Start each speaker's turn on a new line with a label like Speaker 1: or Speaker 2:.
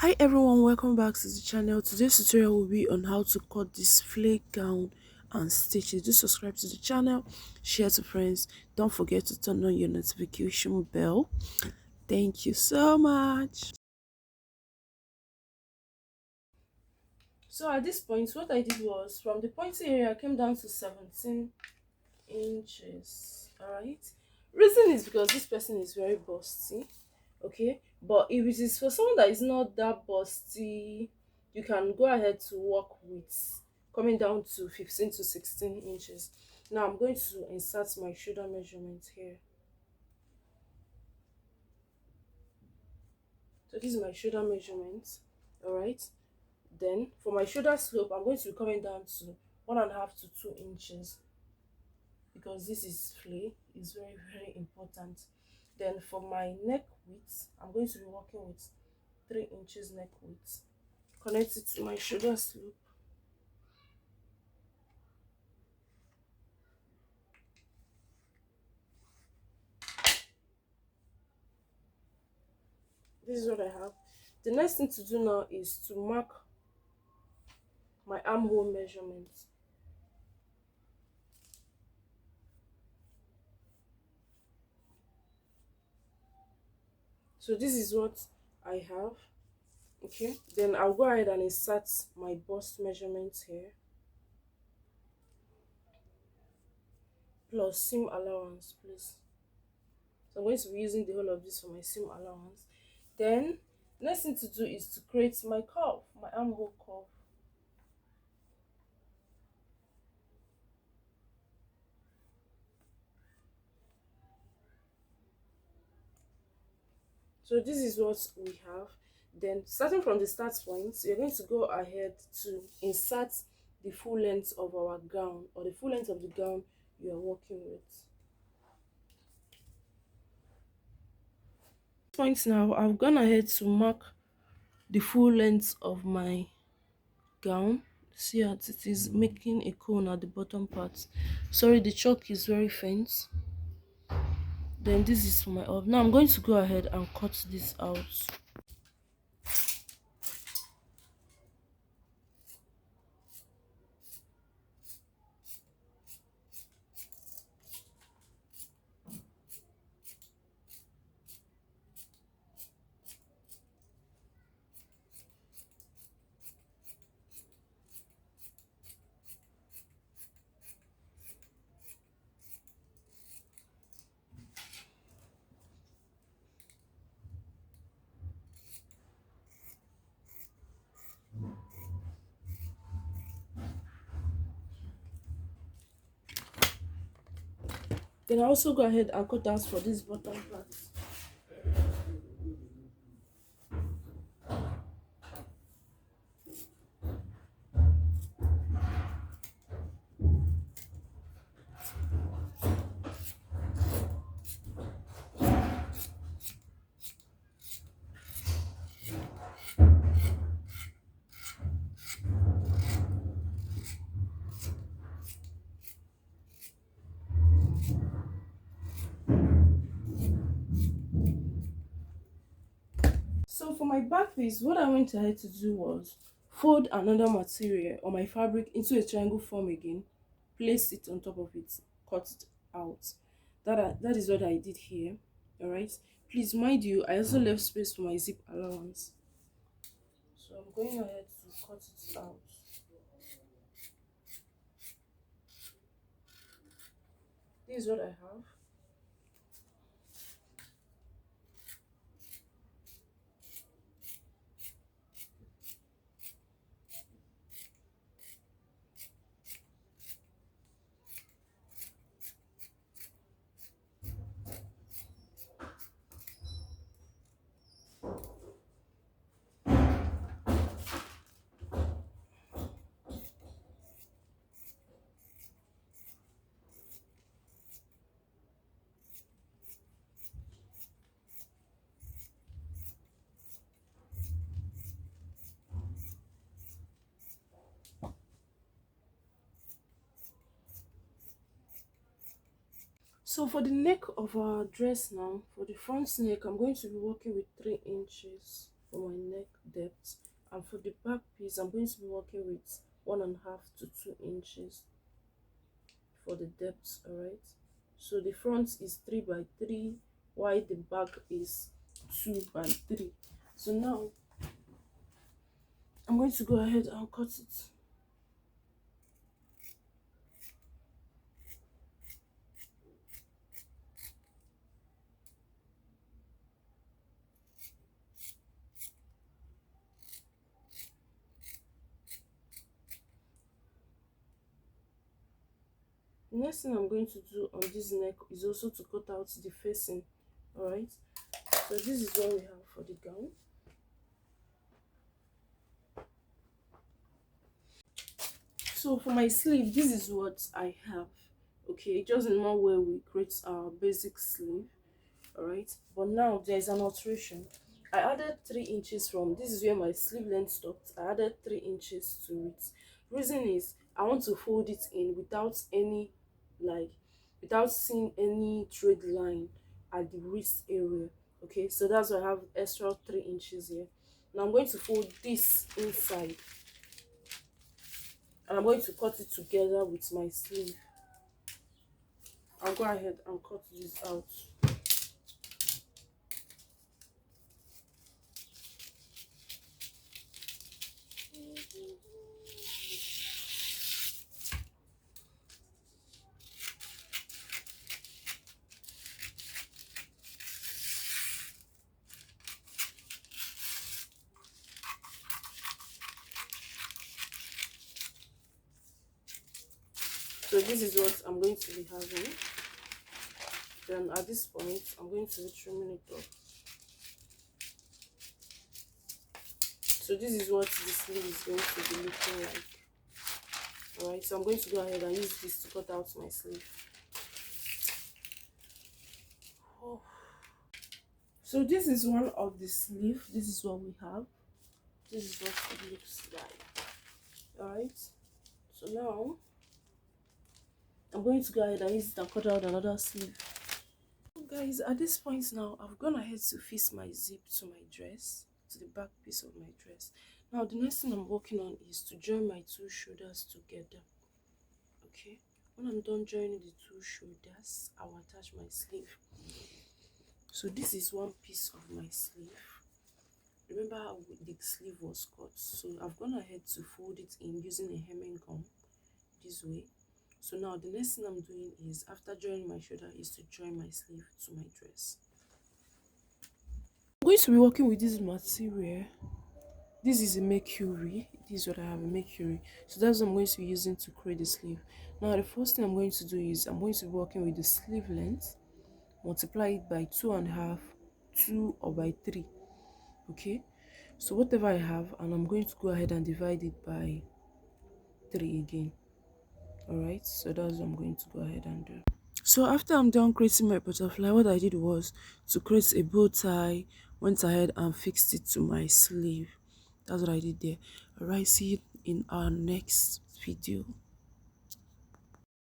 Speaker 1: Hi everyone, welcome back to the channel. Today's tutorial will be on how to cut this flake gown and stitches. Do subscribe to the channel, share to friends. Don't forget to turn on your notification bell. Thank you so much. So at this point, what I did was from the pointy area I came down to 17 inches. Alright. Reason is because this person is very busty. Okay, but if it is for someone that is not that busty, you can go ahead to work with coming down to 15 to 16 inches. Now I'm going to insert my shoulder measurement here. So this is my shoulder measurement. All right, then for my shoulder slope I'm going to be coming down to 1.5 to 2 inches, because this is flay is very important. Then for my neck width I'm going to be working with 3 inches neck width. Connect it to my shoulder slope. This is what I have. The next thing to do now is to mark my armhole measurement. So this is what I have. Okay, then I'll go ahead and insert my bust measurement here, plus seam allowance, please. So I'm going to be using the whole of this for my seam allowance. Then next thing to do is to create my curve, my armhole curve. So this is what we have. Then starting from the start point, you're going to go ahead to insert the full length of our gown, or the full length of the gown you are working with. Point now, I've gone ahead to mark the full length of my gown. See as it is making a cone at the bottom part. Sorry, the chalk is very faint. Then this is for my up. Now I'm going to go ahead and cut this out. Then I also go ahead and cut out for this bottom part. So for my back piece, what I went ahead to do was fold another material or my fabric into a triangle form again, place it on top of it, cut it out. That is what I did here. All right. Please mind you, I also left space for my zip allowance. So I'm going ahead to cut it out. This is what I have. So for the neck of our dress now, for the front neck, I'm going to be working with 3 inches. for my neck depth. And for the back piece, I'm going to be working with 1.5 to 2 inches for the depth. All right, so the front is 3 by 3, while the back is 2 by 3. So now I'm going to go ahead and cut it. The next thing I'm going to do on this neck is also to cut out the facing. All right, so this is what we have for the gown. So for my sleeve, this is what I have. Okay, just in one way we create our basic sleeve. All right, but now there's an alteration. I added 3 inches from this is where my sleeve length stopped. I added 3 inches to it. Reason is I want to fold it in without any, like, without seeing any thread line at the wrist area. Okay, so that's why I have extra 3 inches here. Now I'm going to fold this inside, and I'm going to cut it together with my sleeve. I'll go ahead and cut this out. So this is what I'm going to be having. Then at this point, I'm going to be trimming it off. So this is what the sleeve is going to be looking like. Alright, so I'm going to go ahead and use this to cut out my sleeve. Oh. So this is one of the sleeve. This is what we have. This is what it looks like. Alright, so now I'm going to go ahead and use it and cut out another sleeve. So guys, at this point now, I've gone ahead to fix my zip to my dress, to the back piece of my dress. Now the next thing I'm working on is to join my two shoulders together. Okay, when I'm done joining the two shoulders, I'll attach my sleeve. So this is one piece of my sleeve. Remember how the sleeve was cut, so I've gone ahead to fold it in using a hemming gum this way. So now the next thing I'm doing is, after joining my shoulder, is to join my sleeve to my dress. I'm going to be working with this material. This is a mercury. This is what I have, a mercury. So that's what I'm going to be using to create the sleeve. Now the first thing I'm going to do is I'm going to be working with the sleeve length, multiply it by 2.5, 2, or by 3. Okay, so whatever I have, and I'm going to go ahead and divide it by 3 again. Alright, so that's what I'm going to go ahead and do. So after I'm done creating my butterfly, what I did was to create a bow tie, went ahead and fixed it to my sleeve. That's what I did there. Alright, see you in our next video.